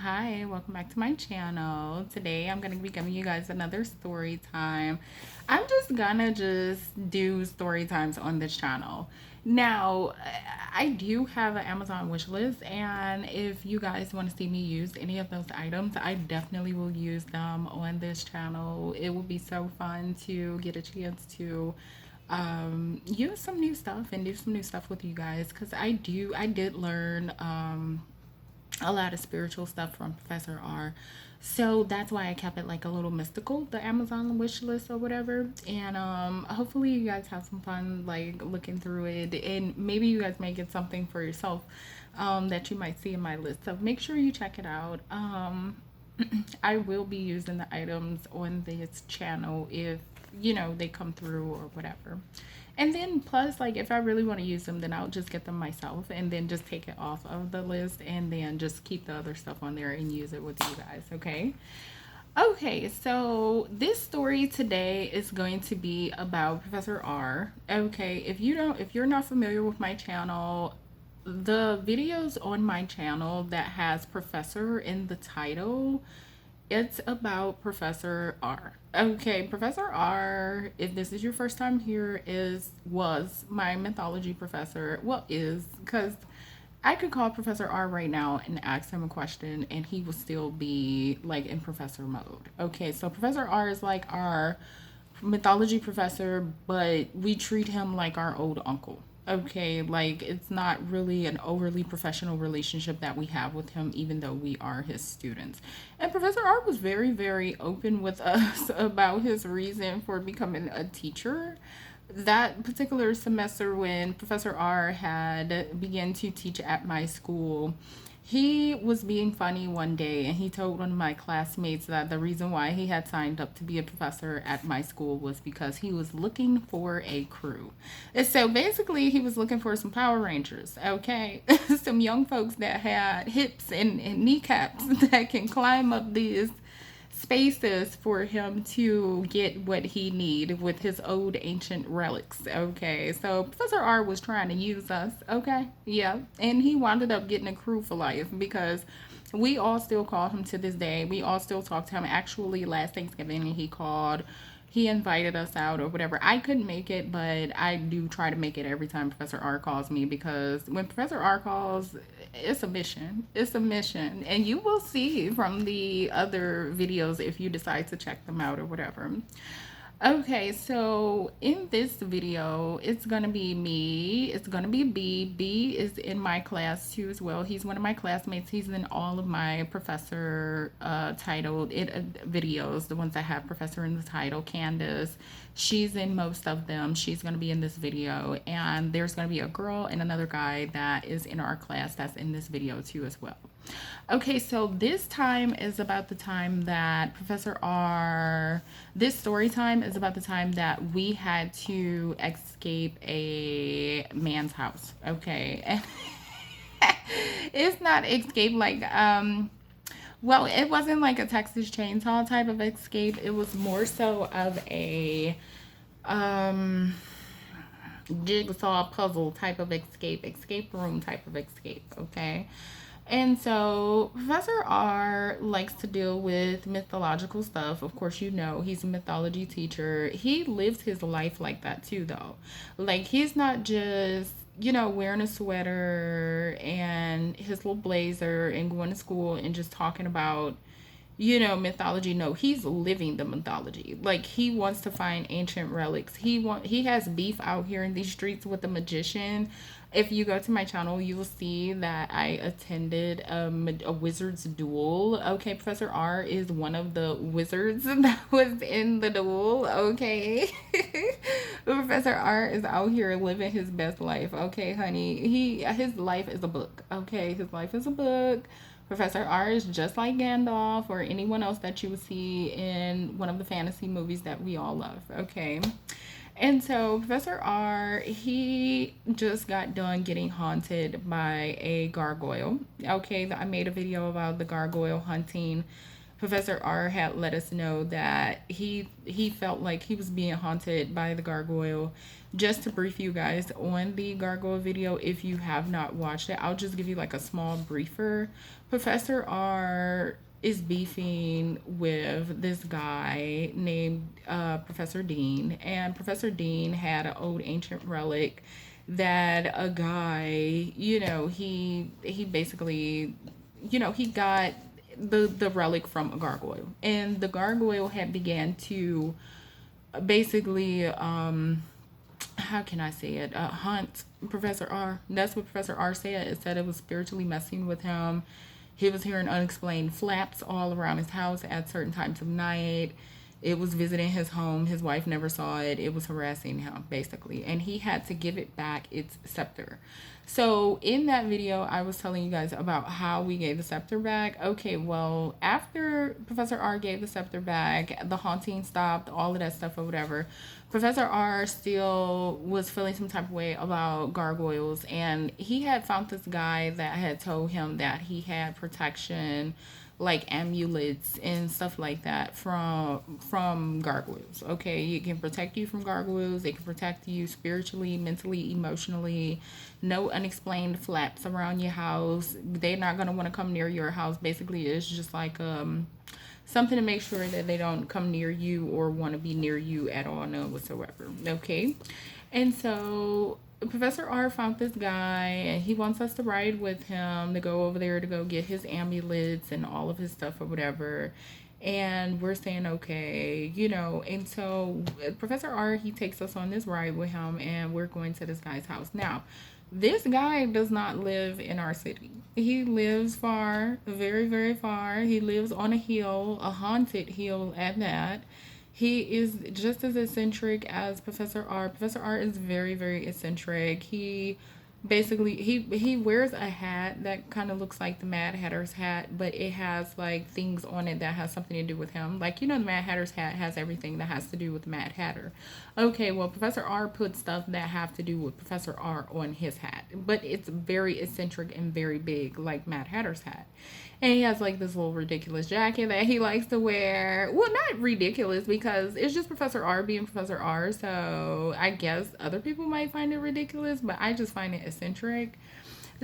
Hi, welcome back to my channel. Today I'm going to be giving you guys another story time. I'm just gonna do story times on this channel. Now, I do have an Amazon wish list, and if you guys want to see me use any of those items, I definitely will use them on this channel. It will be so fun to get a chance to use some new stuff and do some new stuff with you guys, because I did learn a lot of spiritual stuff from Professor R. So that's why I kept it like a little mystical, the Amazon wish list or whatever. And hopefully you guys have some fun like looking through it, and maybe you guys may get something for yourself that you might see in my list. So make sure you check it out. I will be using the items on this channel if they come through or whatever. And then plus, like, if I really want to use them, then I'll just get them myself and then just take it off of the list and then just keep the other stuff on there and use it with you guys. Okay. Okay, so this story today is going to be about Professor R. Okay, if you're not familiar with my channel, the videos on my channel that has Professor in the title, it's about Professor R. Okay, Professor R, if this is your first time here, was my mythology professor. Well, is, because I could call Professor R right now and ask him a question and he would still be like in professor mode. Okay, so Professor R is like our mythology professor, but we treat him like our old uncle. Okay, like it's not really an overly professional relationship that we have with him, even though we are his students. And Professor R was very, very open with us about his reason for becoming a teacher. That particular semester, when Professor R had begun to teach at my school, he was being funny one day and he told one of my classmates that the reason why he had signed up to be a professor at my school was because he was looking for a crew. And so basically, he was looking for some Power Rangers, okay? Some young folks that had hips and kneecaps that can climb up these spaces for him to get what he need with his old ancient relics. Okay, so Professor R was trying to use us. Okay, yeah, and he wound up getting a crew for life because we all still call him to this day. We all still talk to him. Actually, last Thanksgiving he called, he invited us out or whatever. I couldn't make it, but I do try to make it every time Professor R calls me, because when Professor R calls, it's a mission. It's a mission. And you will see from the other videos if you decide to check them out or whatever. Okay, so in this video, it's gonna be me. It's gonna be B. B is in my class too as well. He's one of my classmates. He's in all of my professor titled videos, the ones that have professor in the title. Candace, she's in most of them. She's gonna be in this video, and there's gonna be a girl and another guy that is in our class that's in this video too as well. Okay, so this time is about the time that this story time is about the time that we had to escape a man's house. Okay. It's not escape like, well, it wasn't like a Texas Chainsaw type of escape. It was more so of a, jigsaw puzzle type of escape room type of escape. Okay. And so Professor R likes to deal with mythological stuff. Of course, he's a mythology teacher. He lives his life like that too, though. Like, he's not just, wearing a sweater and his little blazer and going to school and just talking about, mythology. No, he's living the mythology. Like, he wants to find ancient relics. He has beef out here in these streets with a magician. If you go to my channel, you will see that I attended a wizard's duel. Okay, Professor R is one of the wizards that was in the duel. Okay. Professor R is out here living his best life. Okay, honey. His life is a book. Okay, his life is a book. Professor R is just like Gandalf or anyone else that you would see in one of the fantasy movies that we all love. Okay. And so Professor R, he just got done getting haunted by a gargoyle. Okay, I made a video about the gargoyle hunting Professor R had let us know that he felt like he was being haunted by the gargoyle. Just to brief you guys on the gargoyle video, if you have not watched it, I'll just give you like a small briefer. Professor R is beefing with this guy named Professor Dean, and Professor Dean had an old ancient relic that a guy, he basically, he got the relic from a gargoyle, and the gargoyle had began to basically how can I say it, hunt Professor R. That's what Professor R said. It said it was spiritually messing with him. He was hearing unexplained flaps all around his house at certain times of night. It was visiting his home. His wife never saw it. It was harassing him, basically. And he had to give it back its scepter. So in that video, I was telling you guys about how we gave the scepter back. Okay, well, after Professor R gave the scepter back, the haunting stopped, all of that stuff or whatever. Professor R still was feeling some type of way about gargoyles. And he had found this guy that had told him that he had protection, like amulets and stuff like that from gargoyles. Okay, it can protect you from gargoyles. It can protect you spiritually, mentally, emotionally. No unexplained flaps around your house. They're not gonna want to come near your house. Basically, it's just like something to make sure that they don't come near you or want to be near you at all, none whatsoever. Okay, and so Professor R found this guy, and he wants us to ride with him to go over there to go get his amulets and all of his stuff or whatever. And we're saying, okay, and so Professor R, he takes us on this ride with him, and we're going to this guy's house. Now, this guy does not live in our city. He lives far, very, very far. He lives on a hill, a haunted hill at that. He is just as eccentric as Professor R. Professor R is very, very eccentric. He wears a hat that kind of looks like the Mad Hatter's hat, but it has like things on it that has something to do with him. Like, the Mad Hatter's hat has everything that has to do with the Mad Hatter. Okay, well, Professor R put stuff that have to do with Professor R on his hat, but it's very eccentric and very big, like Mad Hatter's hat. And he has like this little ridiculous jacket that he likes to wear. Well, not ridiculous, because it's just Professor R being Professor R. So I guess other people might find it ridiculous, but I just find it eccentric.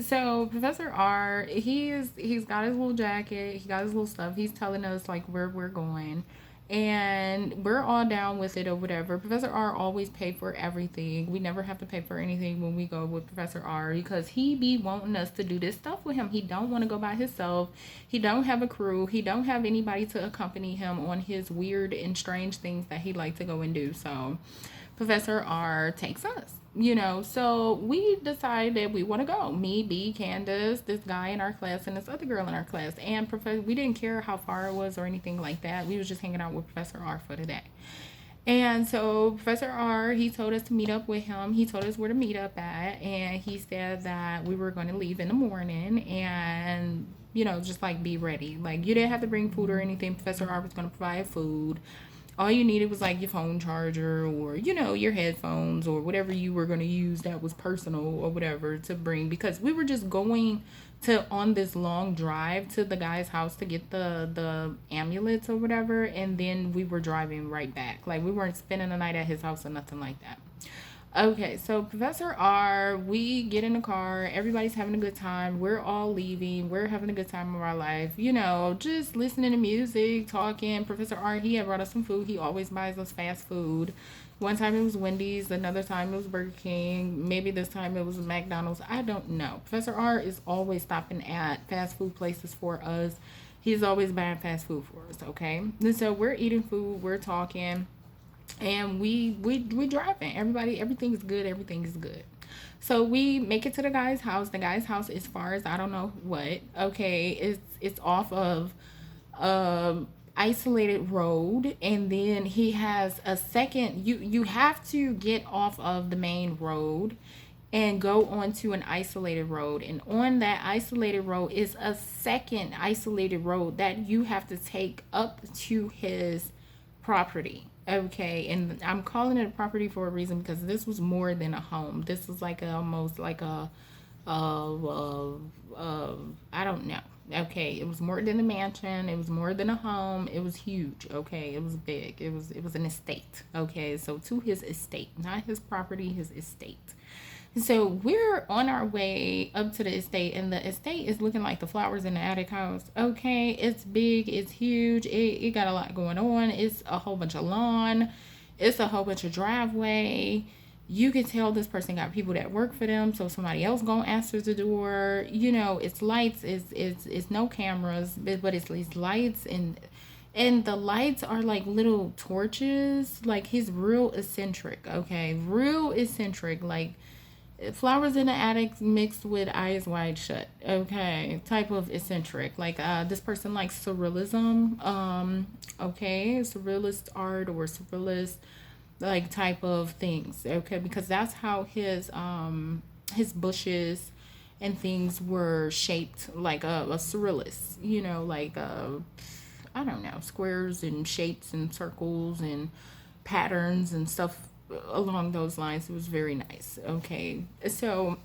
So Professor R, he's got his little jacket, he got his little stuff. He's telling us like where we're going, and we're all down with it or whatever. Professor R always pay for everything. We never have to pay for anything when we go with Professor R, because he be wanting us to do this stuff with him. He don't want to go by himself. He don't have a crew. He don't have anybody to accompany him on his weird and strange things that he like to go and do. So Professor R takes us. So we decided that we want to go. Me, B, Candace, this guy in our class, and this other girl in our class. And we didn't care how far it was or anything like that. We was just hanging out with Professor R for the day. And so Professor R, he told us to meet up with him. He told us where to meet up at, and he said that we were going to leave in the morning, and just like be ready. Like, you didn't have to bring food or anything. Professor R was going to provide food. All you needed was like your phone charger, or your headphones, or whatever you were going to use that was personal or whatever to bring, because we were just going on this long drive to the guy's house to get the amulets or whatever, and then we were driving right back. Like, we weren't spending the night at his house or nothing like that. Okay, so Professor R, we get in the car, everybody's having a good time, we're all leaving, we're having a good time of our life, just listening to music, talking. Professor R, he had brought us some food. He always buys us fast food. One time it was Wendy's, another time it was Burger King, maybe this time it was McDonald's, I don't know. Professor R is always stopping at fast food places for us. He's always buying fast food for us, okay? And so we're eating food, we're talking, and we driving. Everything is good. So we make it to the guy's house. The guy's house is far as I don't know what. Okay, it's off of isolated road, and then he has a second. You have to get off of the main road and go onto an isolated road, and on that isolated road is a second isolated road that you have to take up to his property. Okay, and I'm calling it a property for a reason, because this was more than a home. This was like almost like a I don't know. Okay, it was more than a mansion. It was more than a home. It was huge. Okay, it was big. It was an estate. Okay, so to his estate, not his property, his estate. So we're on our way up to the estate, and the estate is looking like the flowers in the attic house. Okay, it's big, it's huge, it got a lot going on. It's a whole bunch of lawn, it's a whole bunch of driveway. You can tell this person got people that work for them, so somebody else gonna answer the door. You know, it's lights, it's no cameras, but it's lights, and the lights are like little torches. Like, he's real eccentric. Okay, real eccentric. Like, flowers in the attic mixed with eyes wide shut. Okay, type of eccentric. Like, this person likes surrealism. Okay, surrealist art or surrealist like type of things. Okay, because that's how his bushes and things were shaped, like a surrealist. You know, like I don't know, squares and shapes and circles and patterns and stuff along those lines. It was very nice. Okay, so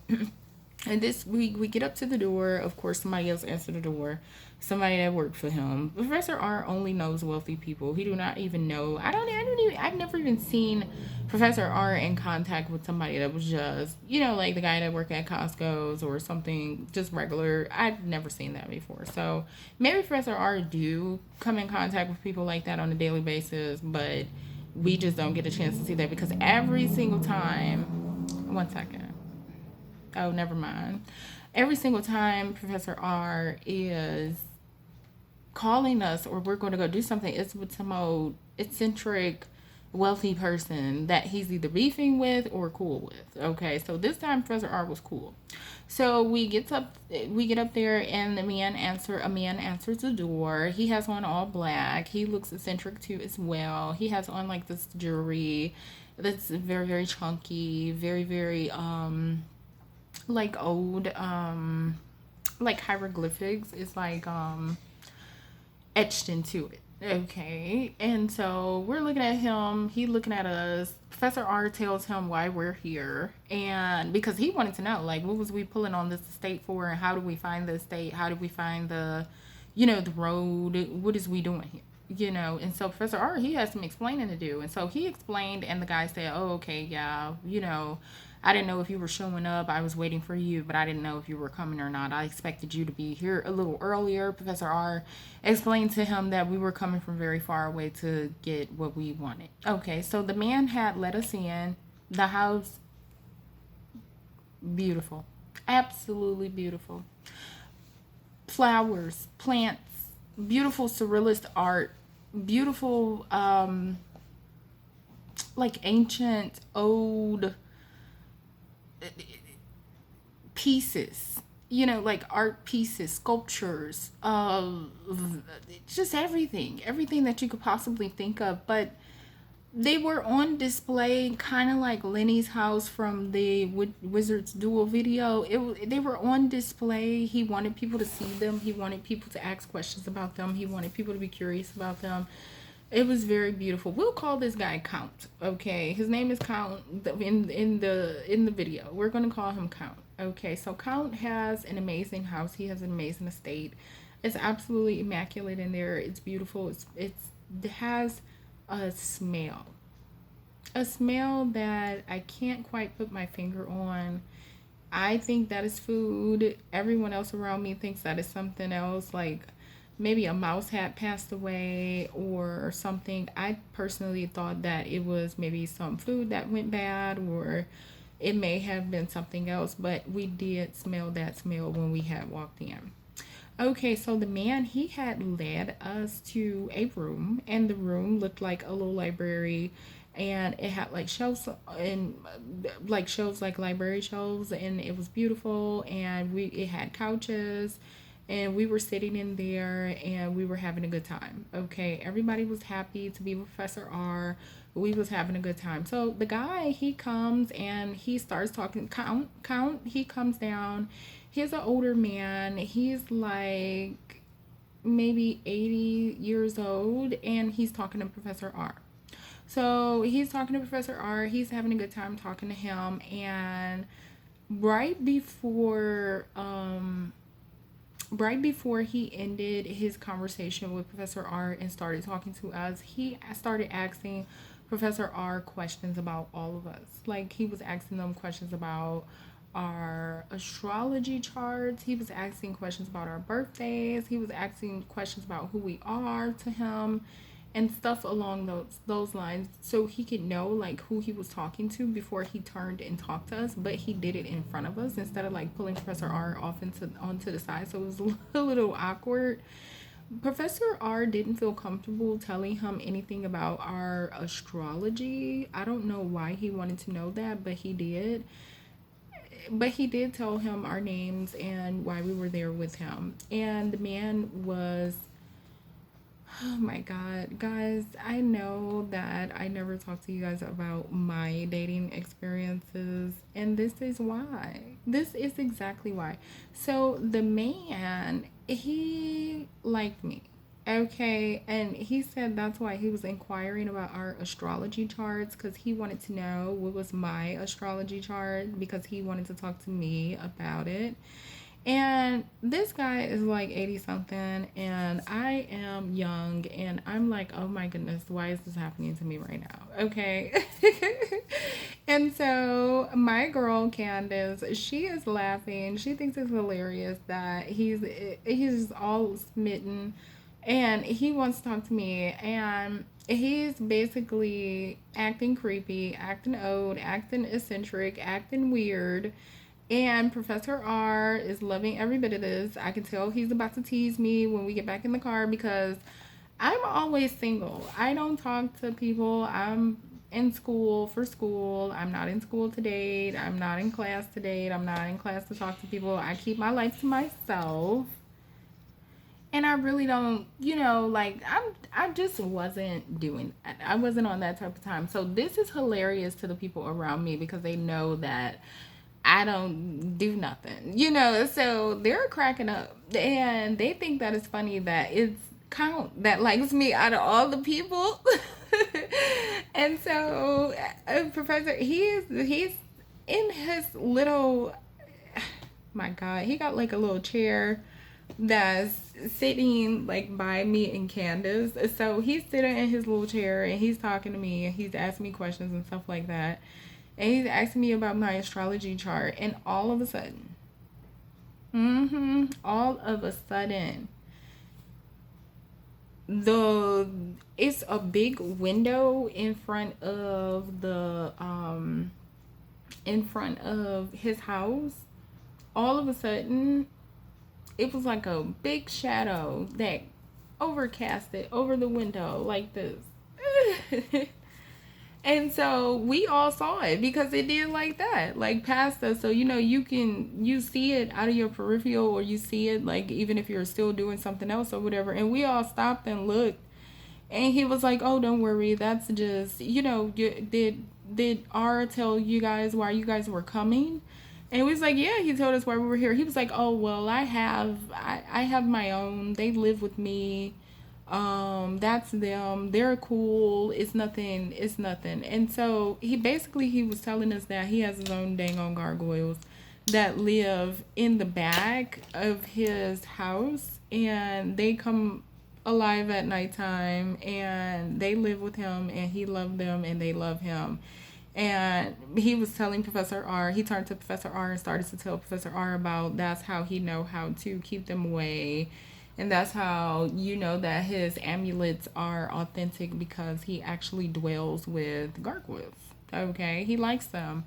and this we get up to the door. Of course, somebody else answered the door. Somebody that worked for him. Professor R only knows wealthy people. He do not even know. I don't even. I've never even seen Professor R in contact with somebody that was just, like the guy that worked at Costco's or something, just regular. I've never seen that before. So maybe Professor R do come in contact with people like that on a daily basis, but we just don't get a chance to see that because every single time. One second. Oh, never mind. Every single time Professor R is calling us or we're going to go do something, it's with some old eccentric wealthy person that he's either beefing with or cool with. Okay, so this time Professor R was cool. So we get up there, and a man answers the door. He has on all black. He looks eccentric too as well. He has on like this jewelry that's very, very chunky, very, very like old, like hieroglyphics is like etched into it. Okay, and so we're looking at him, he looking at us. Professor R tells him why we're here, and because he wanted to know, like, what was we pulling on this estate for, and how do we find the estate, how do we find the road, what is we doing here, and so Professor R, he has some explaining to do, and so he explained, and the guy said, oh, okay, yeah, I didn't know if you were showing up. I was waiting for you, but I didn't know if you were coming or not. I expected you to be here a little earlier. Professor R explained to him that we were coming from very far away to get what we wanted. Okay, so the man had let us in. The house, beautiful. Absolutely beautiful. Flowers, plants, beautiful surrealist art, beautiful, like ancient, old pieces, like art pieces, sculptures, just everything that you could possibly think of. But they were on display, kind of like Lenny's house from the Wizards Duel video. They were on display. He wanted people to see them. He wanted people to ask questions about them. He wanted people to be curious about them. It was very beautiful. We'll call this guy Count. Okay, his name is Count in the video. We're gonna call him Count. Okay, so Count has an amazing house. He has an amazing estate. It's absolutely immaculate in there. It's beautiful. It has a smell that I can't quite put my finger on. I think that is food. Everyone else around me thinks that is something else, like maybe a mouse had passed away or something. I personally thought that it was maybe some food that went bad, or it may have been something else, but we did smell that smell when we had walked in. Okay, so the man, he had led us to a room, and the room looked like a little library, and it had like shelves and like shelves, like library shelves, and it was beautiful, and it had couches, and we were sitting in there and we were having a good time. Okay, everybody was happy to be with Professor R. We was having a good time. So the guy, he comes and he starts talking. Count, he comes down. He's an older man. He's like maybe 80 years old, and he's talking to Professor R. So he's talking to Professor R. He's having a good time talking to him, and right before right before he ended his conversation with Professor R and started talking to us, he started asking Professor R questions about all of us. Like, he was asking them questions about our astrology charts. He was asking questions about our birthdays. He was asking questions about who we are to him and stuff along those lines, so he could know like who he was talking to before he turned and talked to us. But he did it in front of us instead of like pulling Professor R off into onto the side, so it was a little awkward. Professor R didn't feel comfortable telling him anything about our astrology. I don't know why he wanted to know that, but he did. But he did tell him our names and why we were there with him. And the man was, oh my God, guys, I know that I never talked to you guys about my dating experiences, and this is why. This is exactly why. So, the man, he liked me. Okay, and he said that's why he was inquiring about our astrology charts, because he wanted to know what was my astrology chart because he wanted to talk to me about it. And this guy is like 80 something, and I am young, and I'm like, oh my goodness, why is this happening to me right now? Okay. And so my girl Candace, she is laughing. She thinks it's hilarious that he's all smitten and he wants to talk to me, and he's basically acting creepy, acting old, acting eccentric, acting weird. And Professor R is loving every bit of this. I can tell he's about to tease me when we get back in the car because I'm always single. I don't talk to people. I'm in school for school. I'm not in school to date. I'm not in class to date. I'm not in class to talk to people. I keep my life to myself. And I really don't, like I just wasn't doing that. I wasn't on that type of time. So this is hilarious to the people around me because they know that I don't do nothing, so they're cracking up and they think that it's funny that it's Count that likes me out of all the people. And so Professor, he's in his little, my God, he got like a little chair that's sitting like by me and Candace. So he's sitting in his little chair and he's talking to me and he's asking me questions and stuff like that. And he's asking me about my astrology chart. And all of a sudden, all of a sudden, it's a big window in front of his house. All of a sudden, it was like a big shadow that overcasted over the window like this. And so we all saw it because it did like that, like past us. So, you see it out of your peripheral, or you see it like even if you're still doing something else or whatever. And we all stopped and looked. And he was like, oh, don't worry. That's just, did R tell you guys why you guys were coming? And we was like, yeah, he told us why we were here. He was like, oh, well, I have my own. They live with me. That's them. They're cool. It's nothing. And so he was telling us that he has his own dang on gargoyles that live in the back of his house, and they come alive at nighttime, and they live with him, and he loved them and they love him. And he was telling Professor R, he turned to Professor R and started to tell Professor R about that's how he know how to keep them away. And that's how you know that his amulets are authentic, because he actually dwells with gargoyles. Okay, he likes them.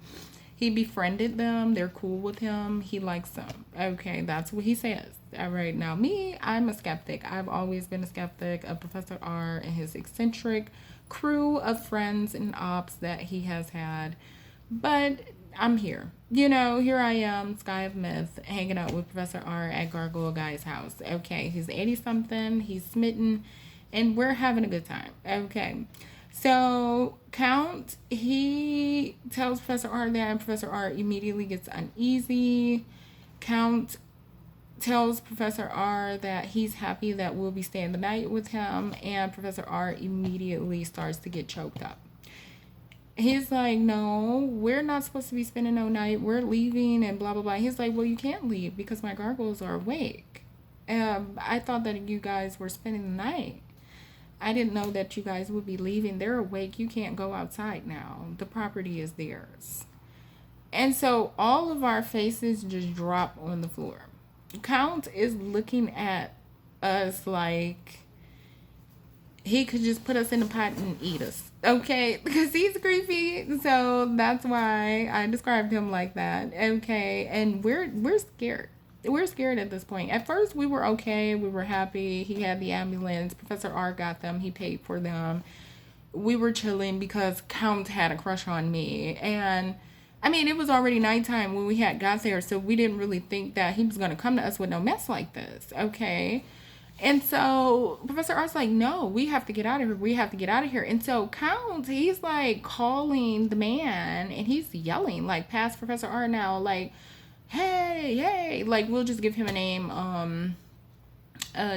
He befriended them. They're cool with him. He likes them. Okay, that's what he says. All right, now me, I'm a skeptic. I've always been a skeptic of Professor R and his eccentric crew of friends and ops that he has had. But I'm here. Here I am, Sky of Myth, hanging out with Professor R at Gargoyle Guy's house. Okay, he's 80 something, he's smitten, and we're having a good time. Okay. So Count, he tells Professor R that, and Professor R immediately gets uneasy. Count tells Professor R that he's happy that we'll be staying the night with him, and Professor R immediately starts to get choked up. He's like, no, we're not supposed to be spending no night. We're leaving and blah, blah, blah. He's like, well, you can't leave because my gargoyles are awake. I thought that you guys were spending the night. I didn't know that you guys would be leaving. They're awake. You can't go outside now. The property is theirs. And so all of our faces just drop on the floor. Count is looking at us like he could just put us in a pot and eat us. Okay? Because he's creepy. So that's why I described him like that. Okay. And we're scared. We're scared at this point. At first we were okay. We were happy. He had the ambulance. Professor R got them. He paid for them. We were chilling because Count had a crush on me. And I mean, it was already nighttime when we had got there, so we didn't really think that he was going to come to us with no mess like this, okay? And so Professor R's like, no, we have to get out of here. We have to get out of here. And so Count, he's like calling the man and he's yelling like past Professor R now, like, hey, hey, like we'll just give him a name,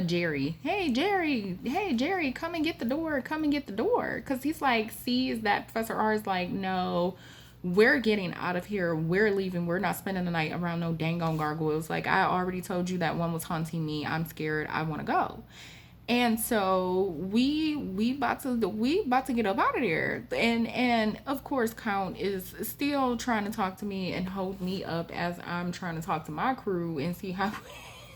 Jerry. Hey, Jerry, come and get the door. Come and get the door. Because he's like, sees that Professor R is like, no, we're getting out of here. We're leaving. We're not spending the night around no dang on gargoyles. Like, I already told you that one was haunting me. I'm scared. I want to go. And so we about to get up out of there. And of course Count is still trying to talk to me and hold me up as I'm trying to talk to my crew and see how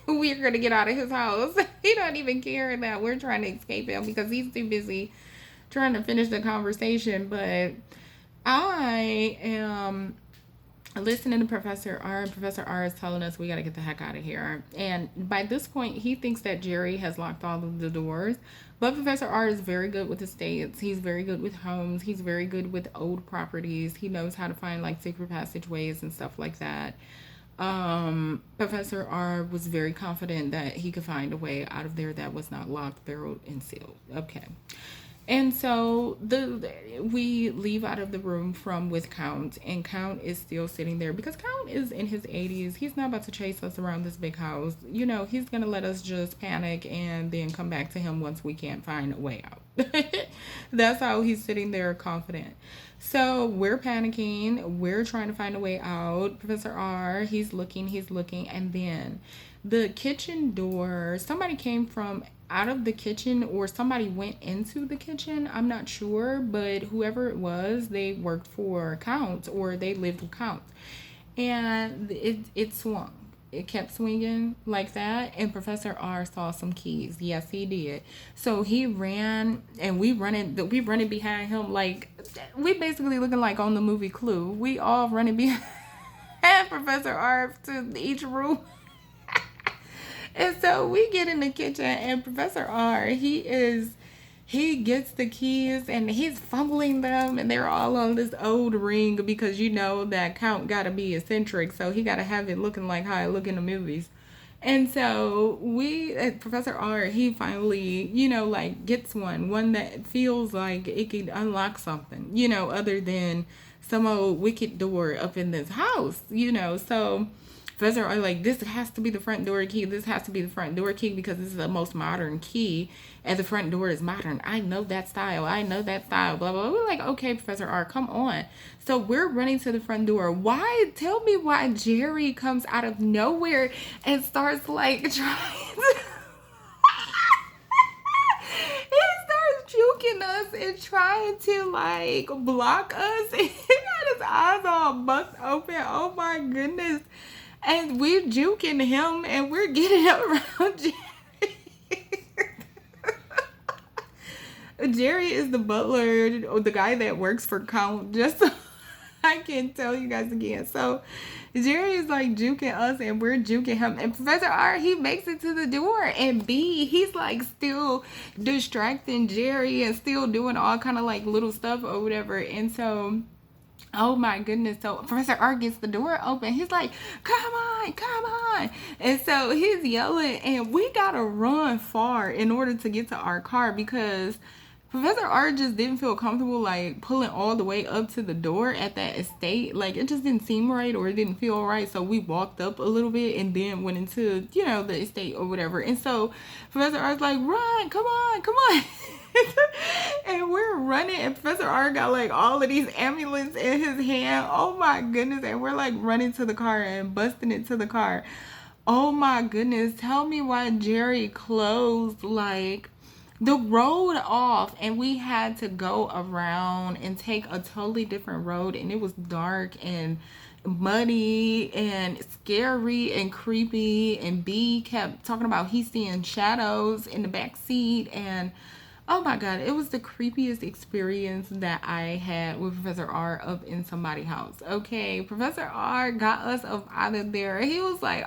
we're gonna get out of his house. He don't even care that we're trying to escape him because he's too busy trying to finish the conversation. But I am listening to Professor R, and Professor R is telling us we got to get the heck out of here. And by this point, he thinks that Jerry has locked all of the doors. But Professor R is very good with estates. He's very good with homes. He's very good with old properties. He knows how to find like secret passageways and stuff like that. Professor R was very confident that he could find a way out of there that was not locked, barreled, and sealed. Okay. And so we leave out of the room from with Count, and Count is still sitting there because Count is in his 80s. He's not about to chase us around this big house. You know, he's going to let us just panic and then come back to him once we can't find a way out. That's how he's sitting there confident. So we're panicking. We're trying to find a way out. Professor R, he's looking, and then the kitchen door, somebody came from out of the kitchen or somebody went into the kitchen. I'm not sure, but whoever it was, they worked for Count or they lived with Count. And it swung. It kept swinging like that, and Professor R saw some keys. Yes, he did. So he ran, and we running behind him like we basically looking like on the movie Clue. We all running behind Professor R to each room. And so we get in the kitchen, and Professor R, he gets the keys and he's fumbling them, and they're all on this old ring because you know that Count gotta be eccentric, so he gotta have it looking like how it look in the movies. And so Professor R, he finally, you know, like gets one that feels like it could unlock something, you know, other than some old wicked door up in this house, you know. So Professor R like, this has to be the front door key. This has to be the front door key because this is the most modern key, and the front door is modern. I know that style. Blah, blah, blah. We're like, okay, Professor R, come on. So we're running to the front door. Tell me why Jerry comes out of nowhere and starts like trying to... He starts juking us and trying to like block us. He got his eyes all bust open. Oh my goodness. And we're juking him and we're getting around Jerry. Jerry is the butler or the guy that works for Count, just so I can tell you guys again. So Jerry is like juking us and we're juking him. And Professor R, he makes it to the door. And B, he's like still distracting Jerry and still doing all kind of like little stuff or whatever. And so... oh my goodness. So Professor R gets the door open. He's like, come on, come on. And so he's yelling, and we gotta run far in order to get to our car because Professor R just didn't feel comfortable like pulling all the way up to the door at that estate. Like it just didn't seem right, or it didn't feel right. So we walked up a little bit and then went into, you know, the estate or whatever. And so Professor R's like, run, come on, come on. And we're running, and Professor R got like all of these amulets in his hand. Oh my goodness. And we're like running to the car and busting it to the car. Oh my goodness, tell me why Jerry closed like the road off, and we had to go around and take a totally different road, and it was dark and muddy and scary and creepy, and B kept talking about he's seeing shadows in the back seat. And oh my god, it was the creepiest experience that I had with Professor R up in somebody's house. Okay, Professor R got us up out of there. He was like,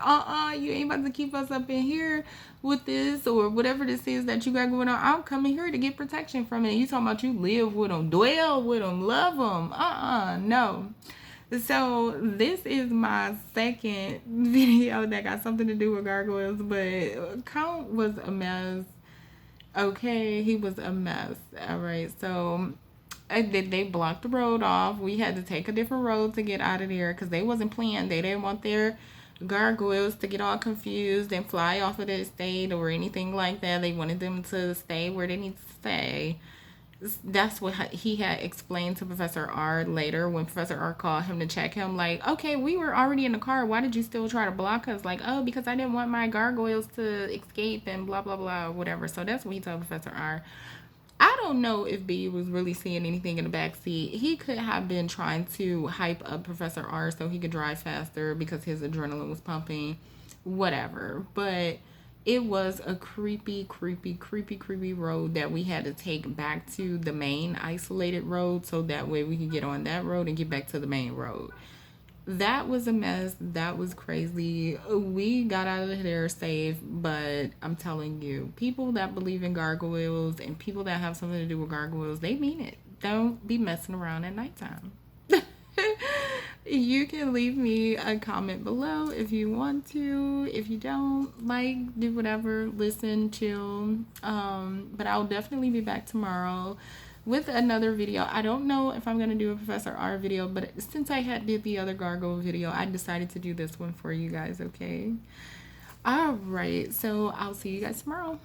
you ain't about to keep us up in here with this or whatever this is that you got going on. I'm coming here to get protection from it. You talking about you live with them, dwell with them, love them. No. So this is my second video that got something to do with gargoyles, but Count was a mess. Okay, he was a mess. All right, so they blocked the road off. We had to take a different road to get out of there because they wasn't playing. They didn't want their gargoyles to get all confused and fly off of the estate or anything like that. They wanted them to stay where they need to stay. That's what he had explained to Professor R later when Professor R called him to check him. Like, okay, we were already in the car. Why did you still try to block us? Like, oh, because I didn't want my gargoyles to escape and blah, blah, blah, whatever. So that's what he told Professor R. I don't know if B was really seeing anything in the back seat. He could have been trying to hype up Professor R so he could drive faster because his adrenaline was pumping. Whatever. But it was a creepy, creepy, creepy, creepy road that we had to take back to the main isolated road so that way we could get on that road and get back to the main road. That was a mess. That was crazy. We got out of there safe, but I'm telling you, people that believe in gargoyles and people that have something to do with gargoyles, they mean it. Don't be messing around at nighttime. You can leave me a comment below if you want to. If you don't, like, do whatever, listen, chill. But I'll definitely be back tomorrow with another video. I don't know if I'm gonna do a Professor R video, but since I had did the other gargoyle video, I decided to do this one for you guys. Okay, all right, so I'll see you guys tomorrow.